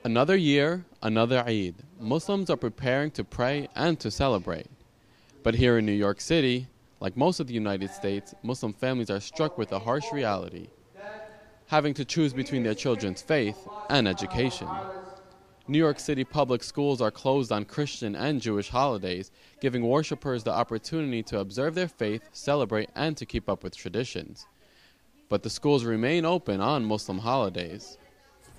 Another year, another Eid. Muslims are preparing to pray and to celebrate. But here in New York City, like most of the United States, Muslim families are struck with a harsh reality, having to choose between their children's faith and education. New York City public schools are closed on Christian and Jewish holidays, giving worshipers the opportunity to observe their faith, celebrate, and to keep up with traditions. But the schools remain open on Muslim holidays.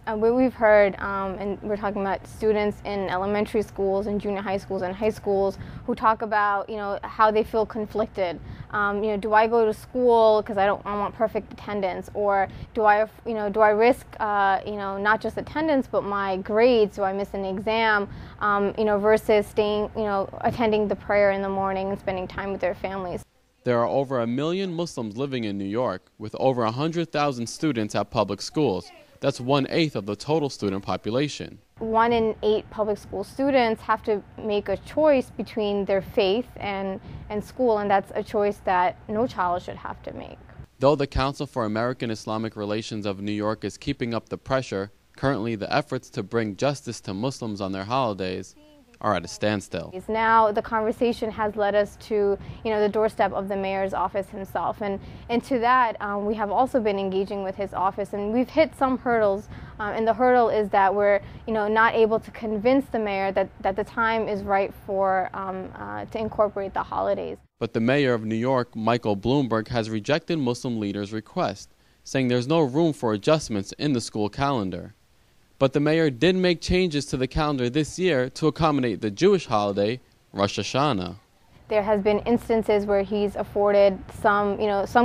What we've heard, and we're talking about students in elementary schools and junior high schools and high schools who talk about, how they feel conflicted. Do I go to school because I want perfect attendance, or do I risk, not just attendance but my grades? Do I miss an exam, versus staying, attending the prayer in the morning and spending time with their families. There are over 1 million Muslims living in New York, with over 100,000 students at public schools. That's 1/8 of the total student population. 1 in 8 public school students have to make a choice between their faith and school, and that's a choice that no child should have to make. Though the Council for American-Islamic Relations of New York is keeping up the pressure, currently the efforts to bring justice to Muslims on their holidays are at a standstill. Now the conversation has led us to the doorstep of the mayor's office himself, and to that we have also been engaging with his office, and we've hit some hurdles, and the hurdle is that we're not able to convince the mayor that the time is right for to incorporate the holidays. But the mayor of New York, Michael Bloomberg, has rejected Muslim leaders' request, saying there's no room for adjustments in the school calendar. But the mayor did make changes to the calendar this year to accommodate the Jewish holiday, Rosh Hashanah. There has been instances where he's afforded some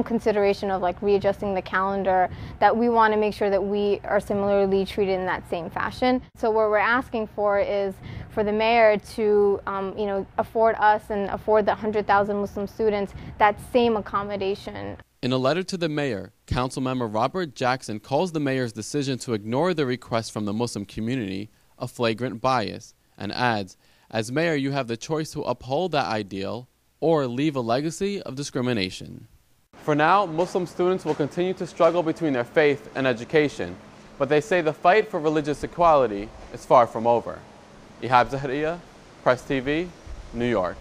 consideration of readjusting the calendar, that we want to make sure that we are similarly treated in that same fashion. So what we're asking for is for the mayor to afford us and afford the 100,000 Muslim students that same accommodation. In a letter to the mayor, Councilmember Robert Jackson calls the mayor's decision to ignore the request from the Muslim community a flagrant bias, and adds, "As mayor, you have the choice to uphold that ideal or leave a legacy of discrimination." For now, Muslim students will continue to struggle between their faith and education, but they say the fight for religious equality is far from over. Ihab Zahariya, Press TV, New York.